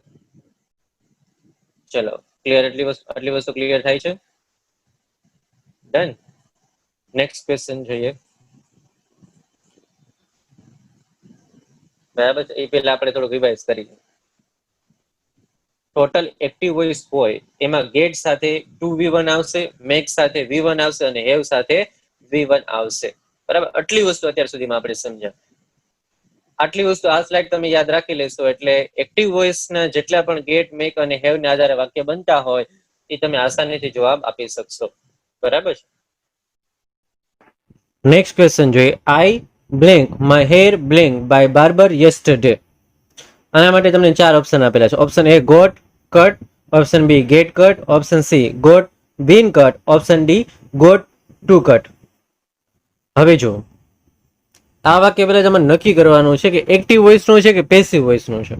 ચલો, ક્લિયર? આટલી વસ્તુ ક્લિયર થાય છે? ડન. નેક્સ્ટ ક્વેશ્ચન જોઈએ. બરાબર છે. એ પહેલા આપણે થોડું રિવાઇઝ કરીએ. ટોટલ એક્ટિવ વોઇસ હોય એમાં ગેટ સાથે 2v1 આવશે, મેક સાથે v1 આવશે અને હેવ સાથે v1 આવશે. બરાબર, આટલી વસ્તુ અત્યાર સુધીમાં આપણે સમજ્યા. આટલી વસ્તુ આ સ્લાઇડ તમે યાદ રાખી લેશો એટલે એક્ટિવ વોઇસના જેટલા પણ ગેટ, મેક અને હેવ ના આધારે વાક્ય બનતા હોય એ તમે આસાનીથી જવાબ આપી શકશો. બરાબર છે. નેક્સ્ટ ક્વેશ્ચન જોઈએ. I blank my hair blank by barber yesterday. આના માટે તમને 4 ઓપ્શન આપેલા છે. Option A got cut, option B get cut, option C got been cut, option D got to cut. હવે જો આ વાક્ય પહેલા તમારે નક્કી કરવાનું છે કે એક્ટિવ વોઇસનું છે કે પેસિવ વોઇસનું છે.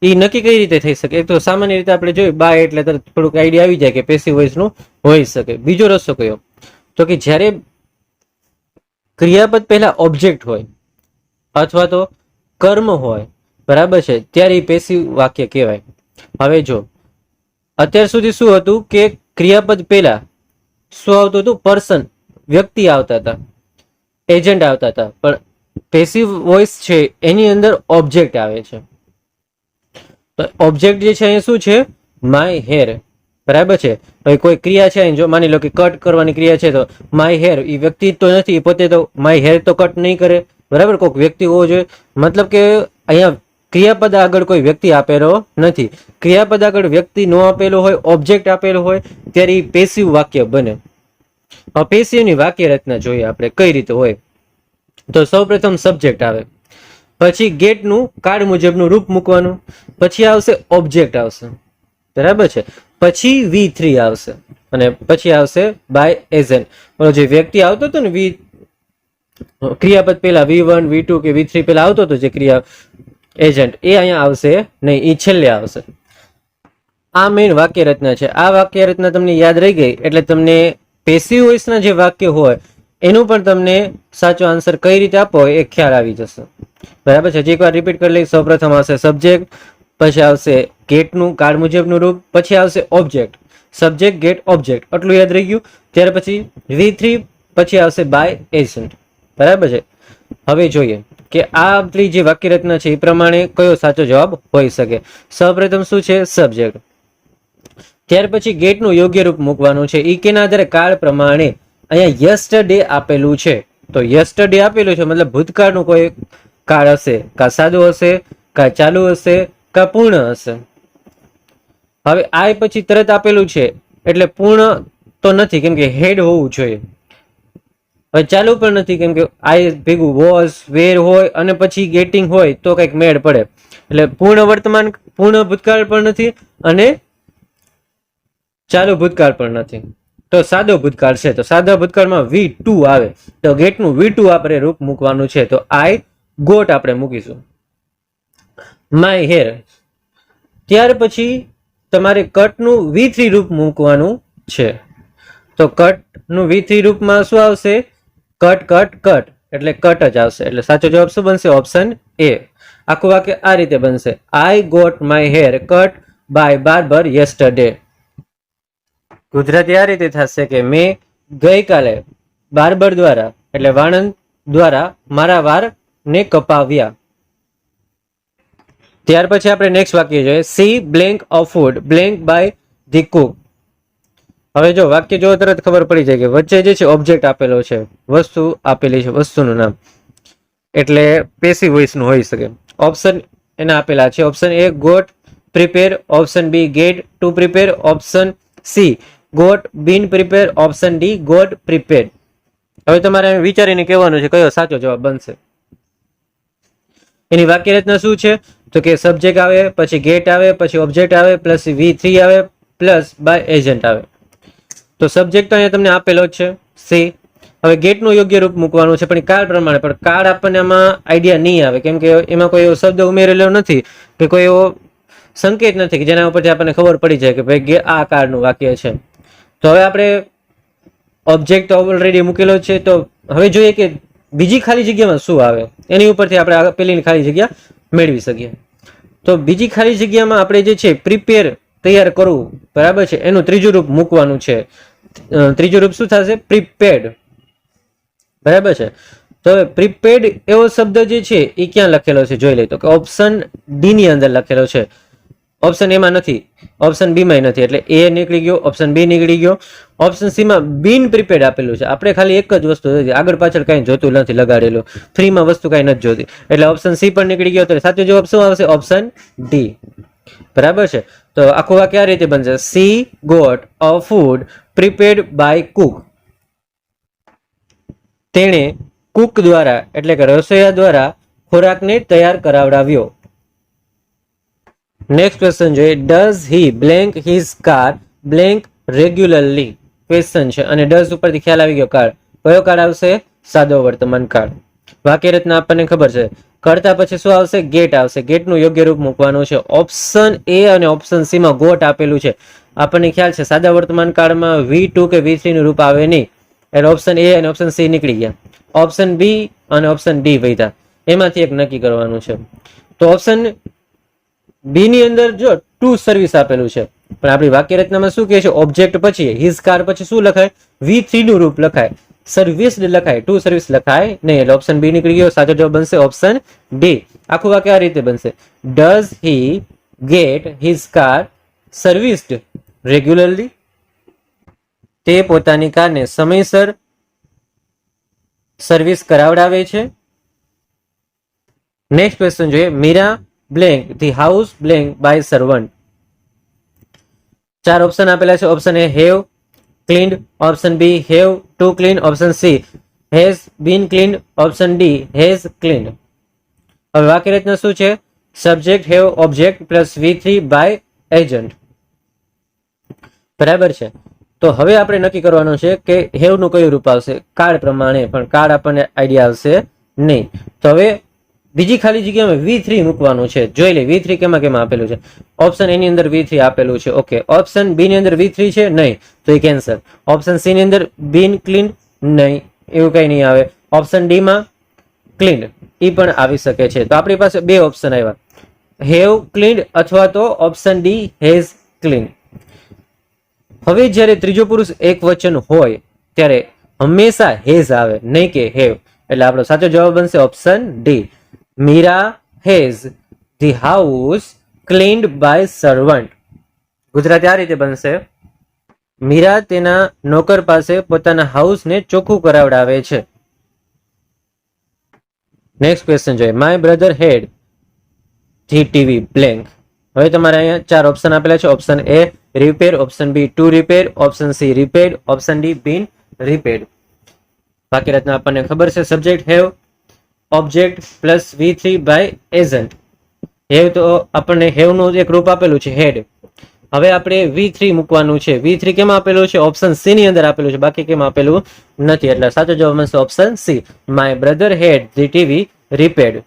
એ નક્કી કઈ રીતે થઈ શકે? એક તો સામાન્ય રીતે આપણે જોઈએ બાય એટલે થોડુંક આઈડિયા આવી જાય કે પેસિવ વોઇસનું હોઈ શકે. બીજો રસ્તો કયો? તો કે જ્યારે ક્રિયાપદ પહેલા ઓબ્જેક્ટ હોય અથવા તો કર્મ હોય, બરાબર છે, ત્યારે પેસિવ વાક્ય કહેવાય. હવે જો અત્યાર સુધી શું હતું કે ક્રિયાપદ પહેલા શું આવતું હતું? પર્સન, વ્યક્તિ આવતા હતા, એજન્ટ આવતા હતા. પણ પેસિવ વોઇસ છે એની અંદર ઓબ્જેક્ટ આવે છે. તો ઓબ્જેક્ટ જે છે અહીંયા શું છે? My hair. બરાબર છે. હવે કોઈ ક્રિયા છે, જો માની લો કે કટ કરવાની ક્રિયા છે તો માય હેર એ વ્યક્તિ તો નથી, પોતે તો માય હેર તો કટ નહીં કરે. બરાબર, કોઈક વ્યક્તિ હોવો જોઈએ. મતલબ કે અહીંયા ક્રિયાપદ આગળ કોઈ વ્યક્તિ આપેલો નથી. ક્રિયાપદ આગળ વ્યક્તિ નો આપેલો હોય, ઓબ્જેક્ટ આપેલો હોય ત્યારે પેસિવ વાક્ય બને. પેસિવની વાક્ય રચના જોઈએ આપણે કઈ રીતે હોય. તો સૌપ્રથમ સબ્જેક્ટ આવે, પછી ગેટનું કાર્ડ મુજબનું રૂપ મૂકવાનું, પછી આવશે ઓબ્જેક્ટ આવશે. બરાબર છે. પછી V3 આવશે અને પછી આવશે બાય એજન્ટ. જે વ્યક્તિ આવતો હતો ને ક્રિયાપદ પેલા V1 V2 કે V3 પેલા આવતો હતો જે ક્રિયા એજન્ટ, એ અહીંયા આવશે નહીં, એ છેલ્લે આવશે. આ મેઇન વાક્ય રચના છે. આ વાક્ય રચના તમને યાદ રહી ગઈ એટલે તમને પેસિવ વોઇસના જે વાક્ય હોય એનું પણ તમને સાચો આન્સર કઈ રીતે આપવો હોય એ ખ્યાલ આવી જશે. બરાબર છે. એકવાર રિપીટ કરી લઈ. સૌપ્રથમ આવશે સબ્જેક્ટ, પછી આવશે ગેટનું કાર્ડ મુજબનું રૂપ, પછી આવશે ઓબ્જેક્ટ, સબ્જેક્ટ ગેટ ઓબ્જેક્ટ. આટલું યાદ રહી ગયું. ત્યાર પછી V3, પછી આવશે બાય એજન્ટ. બરાબર છે. હવે જોઈએ કે આ આપણી જે વાક્ય રચના છે એ પ્રમાણે કયો સાચો જવાબ હોઈ શકે. સૌપ્રથમ શું છે? સબ્જેક્ટ. ત્યાર પછી ગેટનું યોગ્ય રૂપ મૂકવાનું છે. એ કેના આધારે? કાળ પ્રમાણે. અહીંયા યસ્ટરડે આપેલું છે તો યસ્ટરડે આપેલું છે મતલબ ભૂતકાળનું કોઈ કાળ હશે, કા સાદું હશે, કા ચાલુ હશે, કા પૂર્ણ હશે. હવે આ પછી તરત આપેલું છે એટલે પૂર્ણ તો નથી કેમ કે હેડ હોવું જોઈએ. હવે ચાલુ પણ નથી કેમ કે આઈ ભેગું વોઝ, વેર હોય અને પછી ગેટિંગ હોય તો કઈક મેળ પડે. એટલે પૂર્ણ વર્તમાન, પૂર્ણ ભૂતકાળ પણ નથી અને ચાલુ ભૂતકાળ પણ નથી. તો સાદો ભૂતકાળ છે. તો સાદા ભૂતકાળમાં V2 આવે તો ગેટનું V2 આપણે રૂપ મૂકવાનું છે. તો આઈ ગોટ આપણે મૂકીશું. My hair. ત્યાર પછી તમારે કટનું V3 રૂપ મૂકવાનું છે. તો કટનું V3 રૂપમાં શું આવશે? કટ કટ કટ એટલે કટ જ આવશે. એટલે સાચો જવાબ શું બનશે? Option A. આખું વાક્ય આ રીતે બનશે. I got my hair cut by barber yesterday. Gujarati આ રીતે થશે કે મેં ગઈકાલે બાર્બર દ્વારા એટલે વાણંદ દ્વારા મારા વાળ ને કપાવ્યા. ત્યાર પછી આપણે નેક્સ્ટ વાક્ય જોઈએ, she blank of food blank by the cook. હવે જો વાક્ય જો તરત ખબર પડી જાય કે વચ્ચે જે છે ઓબ્જેક્ટ આપેલો છે, વસ્તુ આપેલી છે, વસ્તુનું નામ, એટલે પેસિવ વોઇસ નું હોઈ શકે. ઓપ્શન એના આપેલા છે, option A got prepare, option B get to prepare, option C got been prepare, option D got prepare. હવે તમારે વિચારીને કહેવાનું છે કયો સાચો જવાબ બનશે. એની વાક્ય રચના શું છે તો કે સબ્જેક્ટ આવે, પછી ગેટ આવે, પછી ઓબ્જેક્ટ આવે, પ્લસ V3 આવે, પ્લસ બાય એજન્ટ આવે. તો સબ્જેક્ટ તો અહીંયા તમને આપેલો જ છે સી. હવે ગેટનું યોગ્ય રૂપ મૂકવાનું છે પણ કાળ પ્રમાણે, પણ કાળ આપણને આમાં આઈડિયા નહીં આવે કેમ કે એમાં કોઈ એવો શબ્દ ઉમેરેલો નથી કે કોઈ એવો સંકેત નથી કે જેના ઉપરથી આપણને ખબર પડી જાય કે ભાઈ આ કાળનું વાક્ય છે. તો હવે આપણે ઓબ્જેક્ટ ઓલરેડી મૂકેલો છે, તો હવે જોઈએ કે બીજી ખાલી જગ્યામાં શું આવે, એની ઉપરથી આપણે પેલી ખાલી જગ્યા મેળવી શકીએ. તો બીજી ખાલી જગ્યામાં આપણે જે છે પ્રિપેર તૈયાર કરવું, બરાબર છે, એનું ત્રીજું રૂપ મૂકવાનું છે. ત્રીજું રૂપ શું થશે? પ્રિપેર્ડ, બરાબર છે. તો હવે પ્રિપેર્ડ એવો શબ્દ જે છે એ ક્યાં લખેલો છે જોઈ લઈએ તો કે ઓપ્શન ડી ની અંદર લખેલો છે. ઓપ્શન એમાં નથી, ઓપ્શન બી માં નથી, એટલે એ નીકળી ગયો, ઓપ્શન બી નીકળી ગયો. ઓપ્શન સી માં બીન પ્રિપેર્ડ આપેલું છે. આપણે ખાલી એક જ વસ્તુ જોઈતી, આગળ પાછળ કઈ જોતું નથી લગાડેલું, ફ્રીમાં વસ્તુ કઈ નથી જોતી, એટલે ઓપ્શન સી પણ નીકળી ગયો. તો સાચો જવાબ શું આવશે? ઓપ્શન ડી, બરાબર છે. તો આખું વાક્ય આ રીતે બનશે, she got a food prepared by cook. તેણે કુક દ્વારા એટલે કે રસોઈયા દ્વારા ખોરાકને તૈયાર કરાવડાવ્યો. નેક્સ્ટ ક્વેશ્ચન જોઈએ, does he blank his car blank regularly. Question છે અને ડઝ ઉપરથી ખ્યાલ આવી ગયો કાળ. કયો કાળ આવશે? સાદો વર્તમાન કાળ. વાક્ય રચના આપણને ખબર છે, કરતા પછી શું આવશે? ગેટ આવશે. ગેટનું યોગ્ય રૂપ મૂકવાનું છે. ઓપ્શન એ અને ઓપ્શન સી માં ગોટ આપેલું છે. આપણને ખ્યાલ છે સાદા વર્તમાન કાળમાં V2 કે V3 નું રૂપ આવે નહીં, એટલે ઓપ્શન એ અને ઓપ્શન સી નીકળી ગયા. ઓપ્શન બી અને ઓપ્શન ડી વધ્યા, એમાંથી એક નક્કી કરવાનું છે. તો ઓપ્શન બી ની અંદર જો ટુ સર્વિસ આપેલું છે, પણ આપણી વાક્ય રચનામાં શું કહે છે? ઓબ્જેક્ટ પછી હિઝ કાર પછી શું લખાય? V3 નું રૂપ લખાય, સર્વિસ લખાય, ટુ સર્વિસ લખાય નહીં, એટલે ઓપ્શન બી નીકળી ગયો. સાચો જવાબ બનશે ઓપ્શન ડી. આખું વાક્ય આ રીતે બનશે, does he get his car serviced regularly. તે પોતાની કારને સમયસર સર્વિસ કરાવડાવે છે. નેક્સ્ટ ક્વેશ્ચન જોઈએ, Meera blank the house blank by servant. ચાર ઓપ્શન આપેલા છે. Option A have cleaned, option B have to clean, option C has been cleaned, option D has cleaned. હવે વાક્ય રચના શું છે? Subject have object plus V3 by agent, બરાબર છે. તો હવે આપણે નક્કી કરવાનું છે કે હેવ નું કયું રૂપ આવશે કાળ પ્રમાણે, પણ કાળ આપણને આઈડિયા આવશે નહીં. તો હવે બીજી ખાલી જગ્યામાં V3 મૂકવાનું છે. જોઈ લે V3 કેમાં કેમાં આપેલું છે. ઓપ્શન એ ની અંદર V3 આપેલું છે, ઓકે. ઓપ્શન બી ની અંદર V3 છે નહીં, તો એ કેન્સલ. ઓપ્શન સી ની અંદર બીન ક્લીન નહીં, એવું કઈ નહીં આવે. ઓપ્શન ડી માં ક્લીન્ડ, એ પણ આવી શકે છે. તો આપણી પાસે બે ઓપ્શન આવ્યા, હેવ ક્લીન્ડ અથવા તો ઓપ્શન ડી હેઝ ક્લીન્ડ. હવે જ્યારે ત્રીજો પુરુષ એક વચન હોય ત્યારે હંમેશા હેઝ આવે, નહીં કે હેવ, એટલે આપણો સાચો જવાબ બનશે option D. Meera has the house cleaned by servant. Gujarati આ રીતે બનશે, મીરા તેના નોકર પાસે પોતાના હાઉસને ચોખ્ખું કરાવડાવે છે. નેક્સ્ટ ક્વેશ્ચન જોઈએ, my brother had the TV blank. હવે તમારે અહીંયા ચાર ઓપ્શન આપેલા છે. Option A repair, option B to repair, option C repaired, option D been repaired. વાક્ય રચના આપણને ખબર છે, subject have object plus V3 by agent. Have તો આપણને હેવ નું એક રૂપ આપેલું છે હેડ. હવે આપણે V3 મૂકવાનું છે. V3 કેમ આપેલું છે? ઓપ્શન સી ની અંદર આપેલું છે, બાકી કેમ આપેલું નથી, એટલે સાચો જવાબ બનશે option C. My brother had the TV repaired.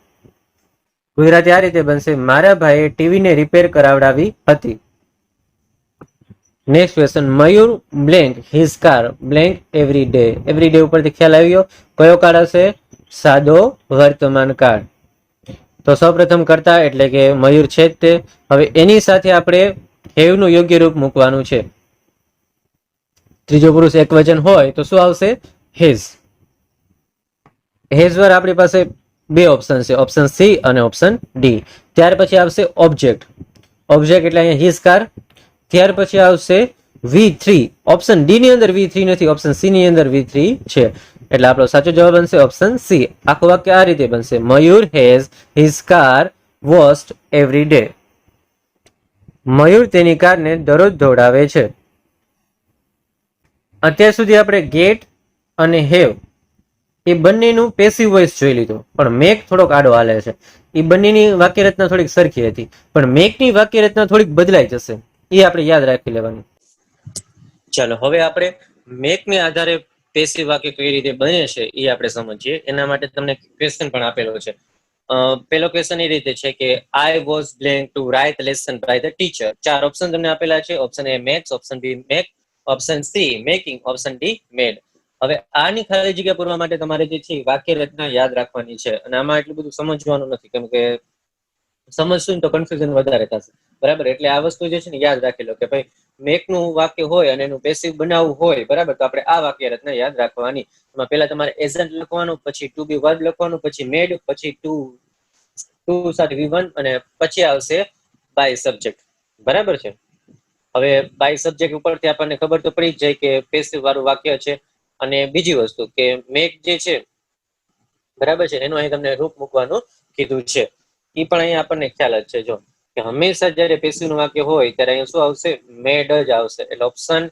Gujarati આ રીતે બનશે, મારા ભાઈએ ટીવીને રિપેર કરાવડાવી હતી. Next question, Mayur blank his car blank every day. Every day ઉપરથી ખ્યાલ આવ્યો, કયો કાળ હશે? સાદો વર્તમાન કાળ. તો સૌપ્રથમ કરતા એટલે કે મયુર છે જ તે. હવે એની સાથે આપણે હેવ નું યોગ્ય રૂપ મૂકવાનું છે. ત્રીજો પુરુષ એક વચન હોય તો શું આવશે? હેઝ. હેઝ વાર આપણી પાસે બે ઓપ્શન છે, ઓપ્શન સી અને ઓપ્શન ડી. ત્યાર પછી આવશે ઓબ્જેક્ટ. ઓબ્જેક્ટ એટલે અહીંયા હિઝ કાર. ત્યાર પછી આવશે V3. ઓપ્શન ડી ની અંદર V3 નથી, ઓપ્શન સી ની અંદર V3 છે. એટલે આપણો સાચો જવાબ બનશે ઓપ્શન સી. આખું વાક્ય આ રીતે બનશે, Mayur has his car washed every day. Mayur તેની કારને દરરોજ ધોવડાવે છે. અત્યાર સુધી આપણે ગેટ અને હેવ એ બંનેનું પેસિવ વોઇસ જોઈ લીધું, પણ મેક થોડોક આડો હાલે છે. એ બંનેની વાક્ય રચના થોડીક સરખી હતી, પણ મેકની વાક્ય રચના થોડીક બદલાઈ જશે, એ આપણે યાદ રાખી લેવાનું. ચાલો હવે આપણે મેકને આધારે પેસિવ વાક્ય કઈ રીતે બને છે એ આપણે સમજીએ. એના માટે તમને ક્વેશ્ચન પણ આપેલો છે. પેલો ક્વેશ્ચન એ રીતે છે કે I was blank to write lesson by the teacher. 4 option તમને આપેલા છે. Option A makes, option B make, option C making, option D made. હવે આની ખાલી જગ્યા પૂરવા માટે તમારે જે છે વાક્ય રચના યાદ રાખવાની છે, અને આમાં એટલું બધું સમજવાનું નથી, કેમ કે સમજશું ને તો કન્ફ્યુઝન વધારે થશે. બરાબર, એટલે આ વસ્તુ જે છે ને યાદ રાખી લો કે ભાઈ મેકનું વાક્ય હોય અને એનું પેસિવ બનાવવું હોય, બરાબર, તો આપણે આ વાક્ય રચના યાદ રાખવાની. એમાં પહેલા તમારે એઝન્ટ લખવાનું, પછી ટુ બી વર્બ લખવાનું, પછી મેડ, પછી ટુ સાથે V1 અને પછી આવશે બાય સબ્જેક્ટ. બરાબર છે. હવે બાય સબ્જેક્ટ ઉપરથી આપણને ખબર તો પડી જ જાય કે પેસિવ વાળું વાક્ય છે. અને બીજી વસ્તુ કે મેક જે છે, બરાબર છે, એનું અહીં તમને રૂપ મૂકવાનું કીધું છે. એ પણ અહીંયા આપણને ખ્યાલ જ છે. જો કે હંમેશા જ્યારે પેસિવ નું વાક્ય હોય ત્યારે અહીંયા શું આવશે? મેડ જ આવશે. એટલે ઓપ્શન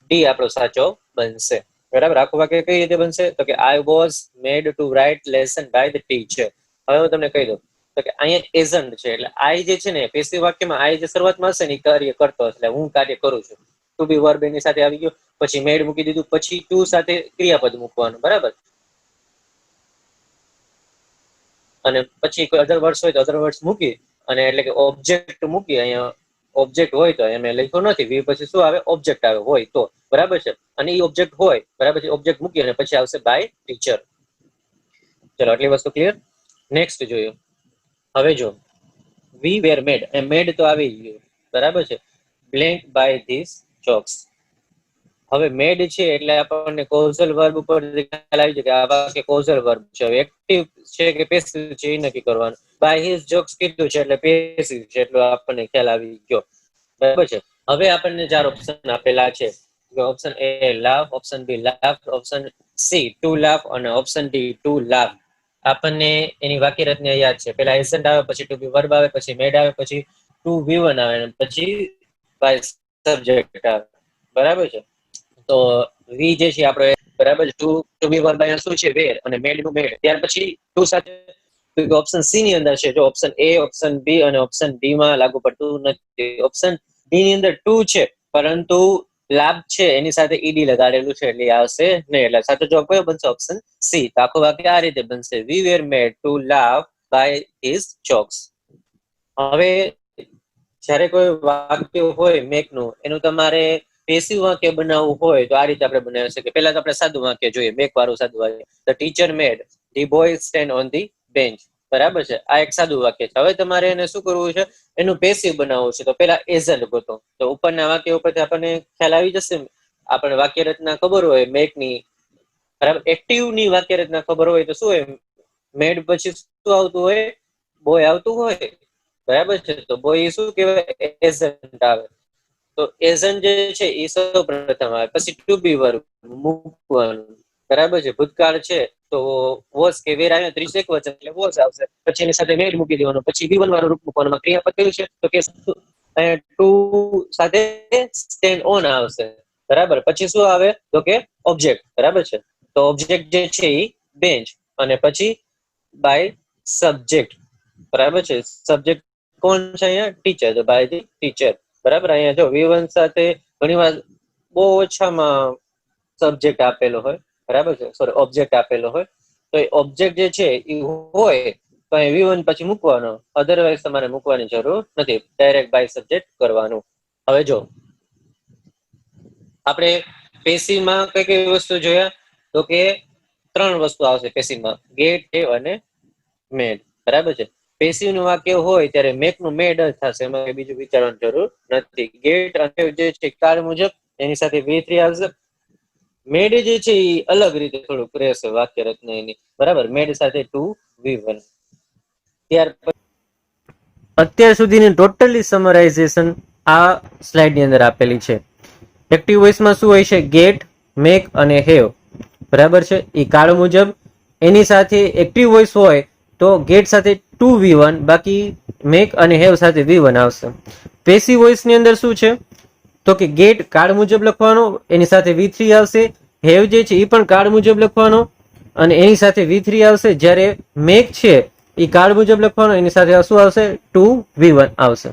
ડી આપણો સાચો બનશે. બરાબર, આખું વાક્ય કઈ રીતે બનશે? તો કે I was made to write lesson by the teacher. હવે હું તમને કહી દઉં તો કે અહીંયા એઝન્ટ છે, એટલે આઈ જે છે ને પેસિવ વાક્યમાં આઈ જે શરૂઆતમાં હશે ને એ કાર્ય કરતો, એટલે હું કાર્ય કરું છું. ટુ બી વર્બ એની સાથે આવી ગયો, પછી મેડ મૂકી દીધું, પછી ટુ સાથે ક્રિયાપદ મૂકવાનું. બરાબર, અને પછી કોઈ અધર વર્ડ્સ હોય તો અધર વર્ડ્સ મૂકી, અને એટલે કે ઓબ્જેક્ટ મૂકી. અહીંયા ઓબ્જેક્ટ હોય તો એમ લખ્યું નથી, વી પછી શું આવે? ઓબ્જેક્ટ આવે હોય તો. બરાબર છે, અને એ ઓબ્જેક્ટ હોય, બરાબર છે, ઓબ્જેક્ટ મૂકી અને પછી આવશે બાય ટીચર. ચલો આટલી વસ્તુ ક્લિયર. નેક્સ્ટ જોયું. હવે જો વી વેર મેડ, એ મેડ તો આવી ગયું, બરાબર છે, બ્લેન્ક બાય ધીસ ચોક્સ. હવે મેડ છે એટલે આપણને કોઝલ વર્બ ઉપર ખ્યાલ આવી જાય કે આ વાક્ય કોઝલ વર્બ છે. એક્ટિવ છે કે પેસિવ છે એ નક્કી કરવાનું. બાય હિઝ જોક્સ કીધું છે એટલે પેસિવ છે, એટલો આપણને ખ્યાલ આવી ગયો. બરાબર છે. હવે આપણને 4 ઓપ્શન આપેલા છે. Option A laugh, option B laugh, option C to laugh અને ઓપ્શન ડી ટુ લાફ. આપણને એની વાક્ય રચના યાદ છે. પેલા એસન્ટ આવે, પછી ટુ બી વર્બ આવે, પછી મેડ આવે, પછી ટુ V1 આવે, પછી બાય સબ્જેક્ટ આવે. બરાબર છે. તો વી જે છે આપણે, બરાબર, ટુ બી વર્બ અહીંયા શું છે? વેર, અને મેડ નું મેડ. ત્યાર પછી ટુ સાથે ઓપ્શન સી ની અંદર છે. જો ઓપ્શન એ, ઓપ્શન બી અને ઓપ્શન ડી માં લાગુ પડતું નથી. ઓપ્શન ડી ની અંદર ટુ છે, પરંતુ લાભ છે એની સાથે ઈડી લગાડેલું છે, એટલે આવશે નહીં. એટલે સાચો જવાબ કયો બનશે? Option C. તો આખું વાક્ય આ રીતે બનશે, we were made to laugh by his jokes. હવે જ્યારે કોઈ વાક્ય હોય મેક નું, એનું તમારે પેસિવ વાક્ય બનાવવું હોય તો આ રીતે આપણે બનાવી શકીએ. પહેલા તો આપણે સાદું વાક્ય જોઈએ, મેક વાળું સાદું વાક્ય. The teacher made the boy stand on the bench. બરાબર છે, આ એક સાદું વાક્ય છે. હવે તમારે એને શું કરવું છે? એનું પેસિવ બનાવવું છે. તો પેલા એઝન્ટ ગોતો. તો ઉપરના વાક્ય ઉપરથી આપણને ખ્યાલ આવી જશે. આપણને વાક્ય રચના ખબર હોય મેક ની, બરાબર, એક્ટિવ ની વાક્ય રચના ખબર હોય તો શું હોય? મેડ પછી શું આવતું હોય? બોય આવતું હોય. બરાબર છે, તો બોય શું કહેવાય? એઝન્ટ આવે. તો એઝન્ટ જે છે એ સૌ પ્રથમ આવે, પછી ટુ બી વર્બ મૂકવાનું. બરાબર છે, ભૂતકાળ છે તો વોઝ કે વેર આવે, 31 વચન એટલે વોઝ આવશે. પછી એની સાથે મેડ મૂકી દેવાનું, પછી V1 વાળું રૂપ મૂકવાનું. ક્રિયાપદ કયું છે? તો કે ટુ સાથે સ્ટેન્ડ ઓન આવશે. બરાબર, પછી શું આવે? તો કે ઓબ્જેક્ટ. બરાબર છે, તો ઓબ્જેક્ટ જે છે એ બેન્ચ, અને પછી બાય સબ્જેક્ટ. બરાબર છે, સબ્જેક્ટ કોણ છે અહીંયા? ટીચર. તો બાય ધી ટીચર. બરાબર, અહીંયા જો V1 સાથે ઘણી વાર બહુ ઓછામાં સબ્જેક્ટ આપેલો હોય, બરાબર છે, સોરી ઓબ્જેક્ટ આપેલો હોય, તો એ ઓબ્જેક્ટ જે છે એ હોય તો અહીં V1 પછી મૂકવાનો, અધરવાઇઝ તમારે મૂકવાની જરૂર નથી, ડાયરેક્ટ બાય સબ્જેક્ટ કરવાનું. હવે જો આપણે પેસિવમાં કઈ કઈ વસ્તુ જોયા? તો કે 3 વસ્તુ આવશે પેસિવમાં, ગેટ, હેવ અને મેડ. બરાબર છે, પેસિવ નું વાક્ય હોય ત્યારે મેક નું મેડ જ થશે, એમાં બીજું વિચારવાની જરૂર નથી. ગેટ અને જે છે કાર મુજબ એની સાથે V3 આવશે. મેડ જે છે એ અલગ રીતે થોડુંક રહેશે વાક્ય રચના એની. બરાબર, મેડ સાથે ટુ V1. ત્યાર પછી અત્યાર સુધીની ટોટલી સમરાઇઝેશન આ સ્લાઇડની અંદર આપેલી છે. એક્ટિવ વોઇસમાં શું હોય છે? ગેટ, મેક અને હેવ. બરાબર છે. એ કાર્ડ મુજબ એની સાથે એક્ટિવ વોઇસ હોય તો ગેટ સાથે 2v1, બાકી મેક અને હેવ સાથે v1 આવશે. પેસિવ વોઇસની અંદર શું છે? તો કે ગેટ કાર્ડ મુજબ લખવાનો, એની સાથે v3 આવશે. હેવ જે છે એ પણ કાર્ડ મુજબ લખવાનો અને એની સાથે v3 આવશે. જ્યારે મેક છે એ કાર્ડ મુજબ લખવાનો, એની સાથે શું આવશે? 2v1 આવશે.